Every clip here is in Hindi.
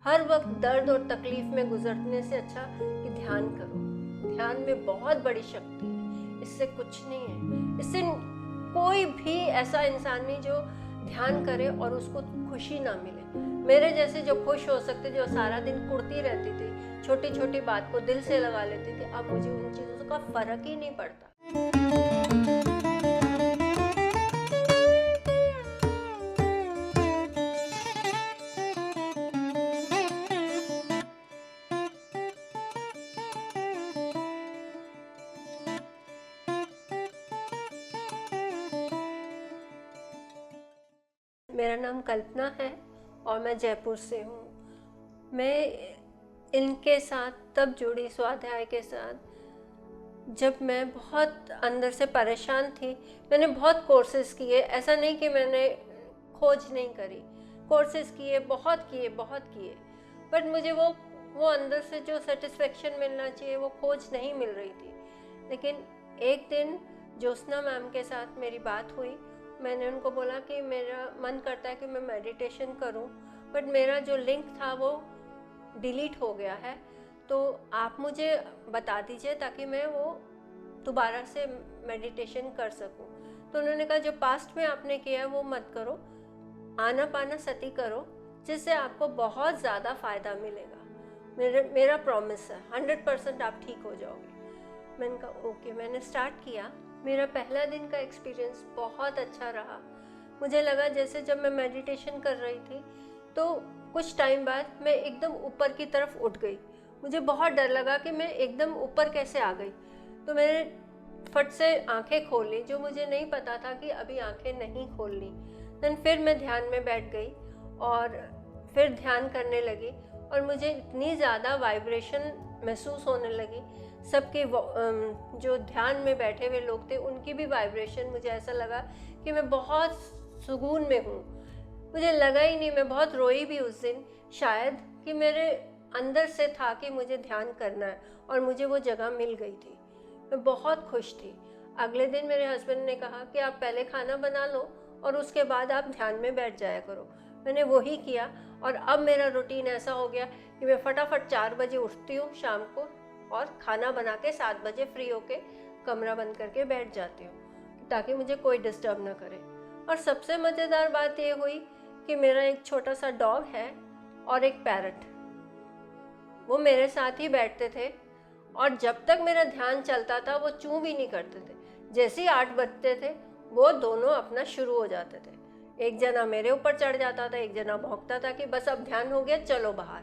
हर वक्त दर्द और तकलीफ में गुजरने से अच्छा कि ध्यान करो। ध्यान में बहुत बड़ी शक्ति है, इससे कुछ नहीं है। इससे कोई भी ऐसा इंसान नहीं जो ध्यान करे और उसको खुशी ना मिले। मेरे जैसे जो खुश हो सकते, जो सारा दिन कुड़ती रहती थी, छोटी छोटी बात को दिल से लगा लेती थी, अब मुझे उन चीज़ों का फर्क ही नहीं पड़ता। मेरा नाम कल्पना है और मैं जयपुर से हूँ। मैं इनके साथ तब जुड़ी, स्वाध्याय के साथ, जब मैं बहुत अंदर से परेशान थी। मैंने बहुत कोर्सेज किए, ऐसा नहीं कि मैंने खोज नहीं करी, कोर्सेज किए, बहुत किए, बट मुझे वो अंदर से जो सेटिस्फेक्शन मिलना चाहिए वो खोज नहीं मिल रही थी। लेकिन एक दिन ज्योत्सना मैम के साथ मेरी बात हुई। मैंने उनको बोला कि मेरा मन करता है कि मैं मेडिटेशन करूं, बट मेरा जो लिंक था वो डिलीट हो गया है, तो आप मुझे बता दीजिए ताकि मैं वो दोबारा से मेडिटेशन कर सकूं। तो उन्होंने कहा जो पास्ट में आपने किया है वो मत करो, आनापानसति करो, जिससे आपको बहुत ज़्यादा फ़ायदा मिलेगा। मेरा प्रॉमिस है, 100% आप ठीक हो जाओगे। मैंने कहा ओके। मैंने स्टार्ट किया। मेरा पहला दिन का एक्सपीरियंस बहुत अच्छा रहा। मुझे लगा जैसे जब मैं मेडिटेशन कर रही थी तो कुछ टाइम बाद मैं एकदम ऊपर की तरफ उठ गई। मुझे बहुत डर लगा कि मैं एकदम ऊपर कैसे आ गई, तो मैंने फट से आंखें खोल ली, जो मुझे नहीं पता था कि अभी आंखें नहीं खोलनी। देन फिर मैं ध्यान में बैठ गई और फिर ध्यान करने लगी और मुझे इतनी ज़्यादा वाइब्रेशन महसूस होने लगी। सबके जो ध्यान में बैठे हुए लोग थे उनकी भी वाइब्रेशन, मुझे ऐसा लगा कि मैं बहुत सुकून में हूँ। मुझे लगा ही नहीं, मैं बहुत रोई भी उस दिन, शायद कि मेरे अंदर से था कि मुझे ध्यान करना है और मुझे वो जगह मिल गई थी। मैं बहुत खुश थी। अगले दिन मेरे हस्बैंड ने कहा कि आप पहले खाना बना लो और उसके बाद आप ध्यान में बैठ जाया करो। मैंने वही किया और अब मेरा रूटीन ऐसा हो गया कि मैं फटाफट 4 बजे उठती हूँ शाम को और खाना बना के 7 बजे फ्री होके कमरा बंद करके बैठ जाती हूँ ताकि मुझे कोई डिस्टर्ब ना करे। और सबसे मज़ेदार बात ये हुई कि मेरा एक छोटा सा डॉग है और एक पैरट, वो मेरे साथ ही बैठते थे और जब तक मेरा ध्यान चलता था वो चूं भी नहीं करते थे। जैसे ही 8 बजते थे वो दोनों अपना शुरू हो जाते थे। एक जना मेरे ऊपर चढ़ जाता था, एक जना भौंकता था कि बस अब ध्यान हो गया, चलो बाहर।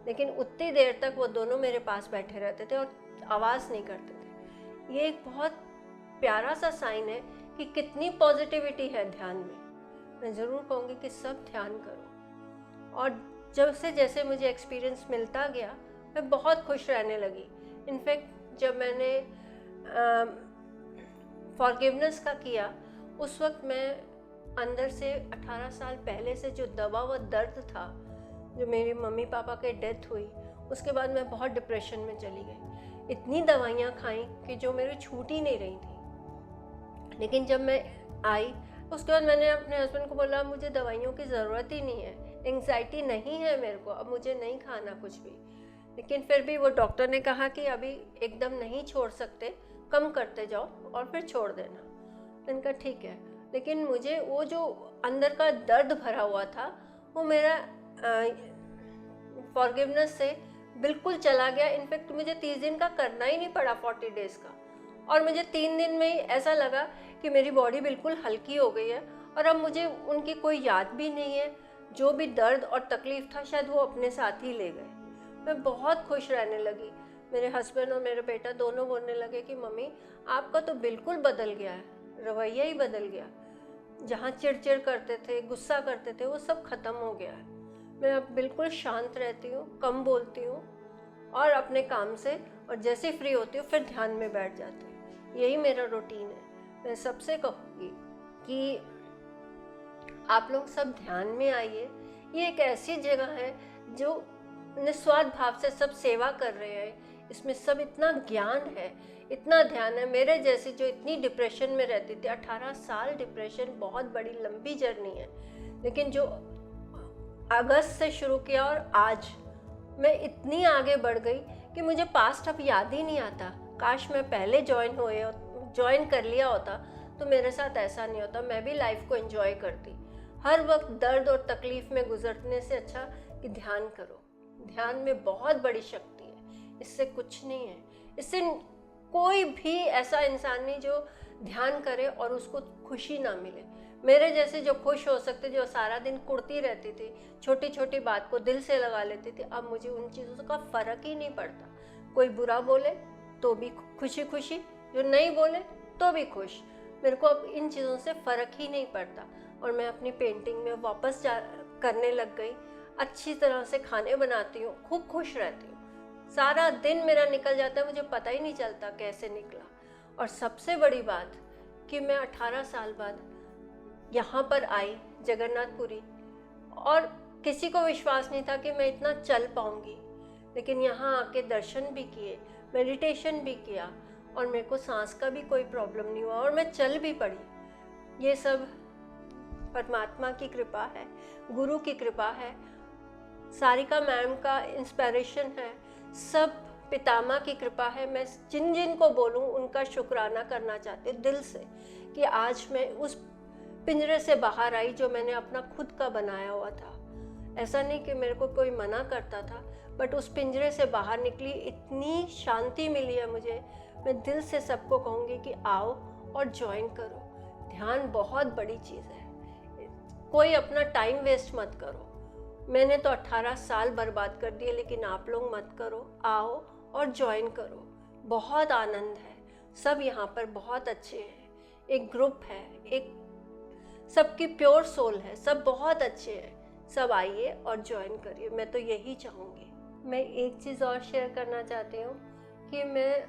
लेकिन उतनी देर तक वो दोनों मेरे पास बैठे रहते थे और आवाज़ नहीं करते थे। ये एक बहुत प्यारा सा साइन है कि कितनी पॉजिटिविटी है ध्यान में। मैं ज़रूर कहूँगी कि सब ध्यान करो। और जब से जैसे मुझे एक्सपीरियंस मिलता गया मैं बहुत खुश रहने लगी। इनफैक्ट जब मैंने फॉरगिवनेस का किया उस वक्त मैं अंदर से 18 साल पहले से जो दबा हुआ दर्द था, जो मेरी मम्मी पापा के डेथ हुई उसके बाद मैं बहुत डिप्रेशन में चली गई। इतनी दवाइयाँ खाई कि जो मेरी छूट ही नहीं रही थी। लेकिन जब मैं आई उसके बाद मैंने अपने हस्बैंड को बोला मुझे दवाइयों की ज़रूरत ही नहीं है, एंग्जाइटी नहीं है मेरे को, अब मुझे नहीं खाना कुछ भी। लेकिन फिर भी वो डॉक्टर ने कहा कि अभी एकदम नहीं छोड़ सकते, कम करते जाओ और फिर छोड़ देना। मैंने कहा ठीक है। लेकिन मुझे वो जो अंदर का दर्द भरा हुआ था वो मेरा फॉरगिवनेस से बिल्कुल चला गया। इनफैक्ट मुझे 30 दिन का करना ही नहीं पड़ा, 40 डेज़ का, और मुझे 3 दिन में ही ऐसा लगा कि मेरी बॉडी बिल्कुल हल्की हो गई है और अब मुझे उनकी कोई याद भी नहीं है। जो भी दर्द और तकलीफ़ था शायद वो अपने साथ ही ले गए। मैं बहुत खुश रहने लगी। मेरे हस्बैंड और मेरे बेटा दोनों बोलने लगे कि मम्मी आपका तो बिल्कुल बदल गया है, रवैया ही बदल गया। जहाँ चिड़चिड़ करते थे, गुस्सा करते थे, वो सब ख़त्म हो गया है। मैं अब बिल्कुल शांत रहती हूँ, कम बोलती हूँ और अपने काम से, और जैसे फ्री होती हूँ फिर ध्यान में बैठ जाती हूँ। यही मेरा रूटीन है। मैं सबसे कहूँगी कि आप लोग सब ध्यान में आइए। ये एक ऐसी जगह है जो निस्वार्थ भाव से सब सेवा कर रहे हैं। इसमें सब इतना ज्ञान है, इतना ध्यान है। मेरे जैसी जो इतनी डिप्रेशन में रहती थी, 18 साल डिप्रेशन बहुत बड़ी लंबी जर्नी है, लेकिन जो अगस्त से शुरू किया और आज मैं इतनी आगे बढ़ गई कि मुझे पास्ट अब याद ही नहीं आता। काश मैं पहले ज्वाइन कर लिया होता तो मेरे साथ ऐसा नहीं होता, मैं भी लाइफ को एंजॉय करती। हर वक्त दर्द और तकलीफ में गुजरने से अच्छा कि ध्यान करो। ध्यान में बहुत बड़ी शक्ति है, इससे कुछ नहीं है। इससे कोई भी ऐसा इंसान नहीं जो ध्यान करे और उसको खुशी ना मिले। मेरे जैसे जो खुश हो सकते, जो सारा दिन कुड़ती रहती थी, छोटी छोटी बात को दिल से लगा लेती थी, अब मुझे उन चीज़ों का फ़र्क ही नहीं पड़ता। कोई बुरा बोले तो भी खुशी खुशी, जो नहीं बोले तो भी खुश। मेरे को अब इन चीज़ों से फ़र्क ही नहीं पड़ता और मैं अपनी पेंटिंग में वापस करने लग गई। अच्छी तरह से खाने बनाती हूँ, खूब खुश रहती हूँ। सारा दिन मेरा निकल जाता है, मुझे पता ही नहीं चलता कैसे निकला। और सबसे बड़ी बात कि मैं 18 साल बाद यहाँ पर आई जगन्नाथपुरी, और किसी को विश्वास नहीं था कि मैं इतना चल पाऊँगी, लेकिन यहाँ आके दर्शन भी किए, मेडिटेशन भी किया और मेरे को सांस का भी कोई प्रॉब्लम नहीं हुआ और मैं चल भी पड़ी। ये सब परमात्मा की कृपा है, गुरु की कृपा है, सारिका मैम का इंस्पिरेशन है, सब पितामह की कृपा है। मैं जिन जिन को बोलूँ उनका शुक्राना करना चाहती हूँ दिल से कि आज मैं उस पिंजरे से बाहर आई जो मैंने अपना खुद का बनाया हुआ था। ऐसा नहीं कि मेरे को कोई मना करता था, बट उस पिंजरे से बाहर निकली, इतनी शांति मिली है मुझे। मैं दिल से सबको कहूँगी कि आओ और ज्वाइन करो। ध्यान बहुत बड़ी चीज़ है, कोई अपना टाइम वेस्ट मत करो। मैंने तो 18 साल बर्बाद कर दिए, लेकिन आप लोग मत करो, आओ और ज्वाइन करो। बहुत आनंद है, सब यहाँ पर बहुत अच्छे हैं, एक ग्रुप है, एक सबकी प्योर सोल है, सब बहुत अच्छे हैं। सब आइए और ज्वाइन करिए, मैं तो यही चाहूँगी। मैं एक चीज़ और शेयर करना चाहती हूँ कि मैं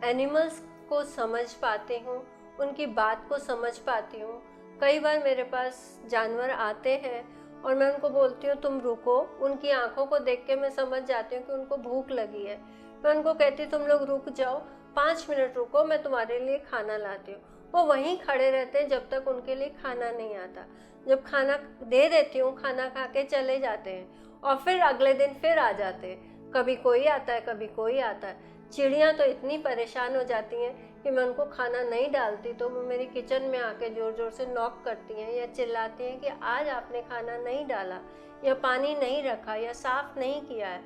एनिमल्स को समझ पाती हूँ, उनकी बात को समझ पाती हूँ। कई बार मेरे पास जानवर आते हैं और मैं उनको बोलती हूँ तुम रुको, उनकी आंखों को देख के मैं समझ जाती हूँ कि उनको भूख लगी है। मैं उनको कहती हूँ तुम लोग रुक जाओ, 5 मिनट रुको, मैं तुम्हारे लिए खाना लाती हूँ। वो वहीं खड़े रहते हैं जब तक उनके लिए खाना नहीं आता। जब खाना दे देती हूँ, खाना खा के चले जाते हैं और फिर अगले दिन फिर आ जाते हैं। कभी कोई आता है, कभी कोई आता है। चिड़ियाँ तो इतनी परेशान हो जाती हैं कि मैं उनको खाना नहीं डालती तो वो मेरी किचन में आके ज़ोर ज़ोर से नॉक करती हैं या चिल्लाती हैं कि आज आपने खाना नहीं डाला या पानी नहीं रखा या साफ़ नहीं किया है।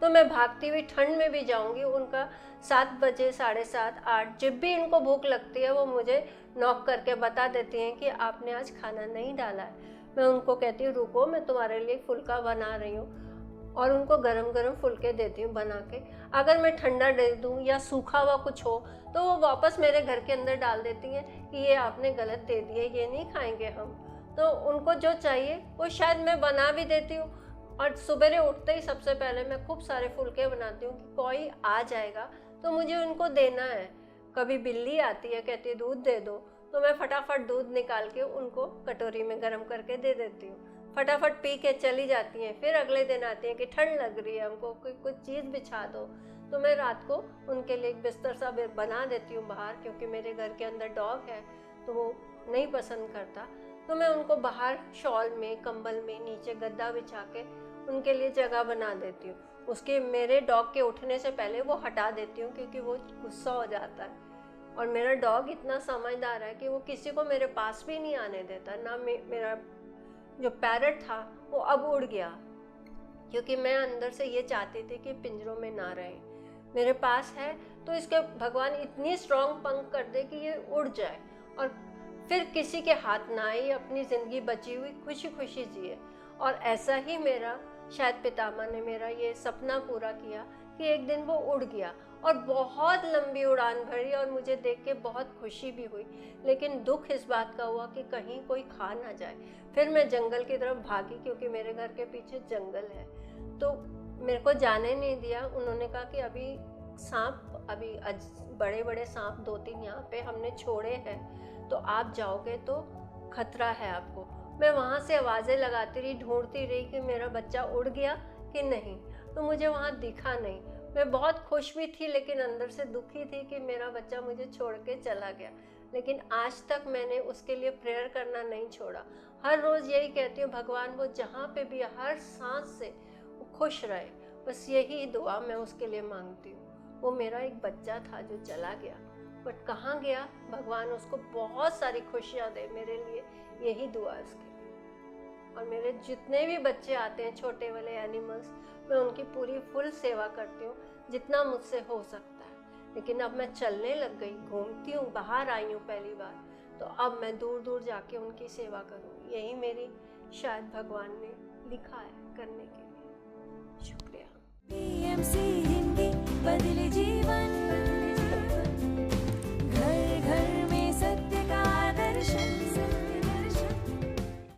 तो मैं भागती हुई ठंड में भी जाऊंगी, उनका 7 बजे, 7:30, 8 जब भी इनको भूख लगती है वो मुझे नॉक करके बता देती हैं कि आपने आज खाना नहीं डाला है। मैं उनको कहती हूँ रुको, मैं तुम्हारे लिए फुल्का बना रही हूँ और उनको गरम गरम फुल्के देती हूँ बना के। अगर मैं ठंडा दे दूँ या सूखा हुआ कुछ हो तो वो वापस मेरे घर के अंदर डाल देती हैं कि ये आपने गलत दे दिया, ये नहीं खाएंगे हम। तो उनको जो चाहिए वो शायद मैं बना भी देती हूँ। और सुबह उठते ही सबसे पहले मैं खूब सारे फुल्के बनाती हूँ कि कोई आ जाएगा तो मुझे उनको देना है। कभी बिल्ली आती है, कहती है दूध दे दो, तो मैं फटाफट दूध निकाल के उनको कटोरी में गर्म करके दे देती हूँ। फटाफट पी के चली जाती हैं। फिर अगले दिन आती हैं कि ठंड लग रही है, हमको कोई कुछ चीज़ बिछा दो। तो मैं रात को उनके लिए एक बिस्तर सा बना देती हूँ बाहर, क्योंकि मेरे घर के अंदर डॉग है तो वो नहीं पसंद करता। तो मैं उनको बाहर शॉल में, कंबल में नीचे गद्दा बिछा के उनके लिए जगह बना देती हूँ। उसके मेरे डॉग के उठने से पहले वो हटा देती हूँ, क्योंकि वो गुस्सा हो जाता है। और मेरा डॉग इतना समझदार है कि वो किसी को मेरे पास भी नहीं आने देता। ना मेरा जो पैरट था वो अब उड़ गया, क्योंकि मैं अंदर से ये चाहती थी कि पिंजरों में ना रहे। मेरे पास है तो इसके भगवान इतनी स्ट्रॉन्ग पंख कर दे कि ये उड़ जाए और फिर किसी के हाथ ना आए, अपनी ज़िंदगी बची हुई खुशी खुशी जिए। और ऐसा ही मेरा शायद पितामह ने मेरा ये सपना पूरा किया कि एक दिन वो उड़ गया और बहुत लंबी उड़ान भरी और मुझे देख के बहुत खुशी भी हुई। लेकिन दुख इस बात का हुआ कि कहीं कोई खा ना जाए। फिर मैं जंगल की तरफ भागी, क्योंकि मेरे घर के पीछे जंगल है। तो मेरे को जाने नहीं दिया। उन्होंने कहा कि अभी सांप, अभी बड़े बड़े सांप 2-3 यहाँ पे हमने छोड़े हैं, तो आप जाओगे तो खतरा है आपको। मैं वहाँ से आवाज़ें लगाती रही, ढूंढती रही कि मेरा बच्चा उड़ गया कि नहीं, तो मुझे वहाँ दिखा नहीं। मैं बहुत खुश भी थी, लेकिन अंदर से दुखी थी कि मेरा बच्चा मुझे छोड़ के चला गया। लेकिन आज तक मैंने उसके लिए प्रेयर करना नहीं छोड़ा। हर रोज़ यही कहती हूँ, भगवान वो जहाँ पे भी हर सांस से वो खुश रहे, बस यही दुआ मैं उसके लिए मांगती हूँ। वो मेरा एक बच्चा था जो चला गया, बट कहाँ गया, भगवान उसको बहुत सारी खुशियाँ दे मेरे लिए, यही दुआ है उसके लिए। और मेरे जितने भी बच्चे आते हैं छोटे वाले एनिमल्स, मैं उनकी पूरी फुल सेवा करती हूँ जितना मुझसे हो सकता है। लेकिन अब मैं चलने लग गई, घूमती हूँ, बाहर आई हूँ पहली बार, तो अब मैं दूर दूर जाके उनकी सेवा करूँगी। यही मेरी शायद भगवान ने लिखा है करने के लिए। शुक्रिया।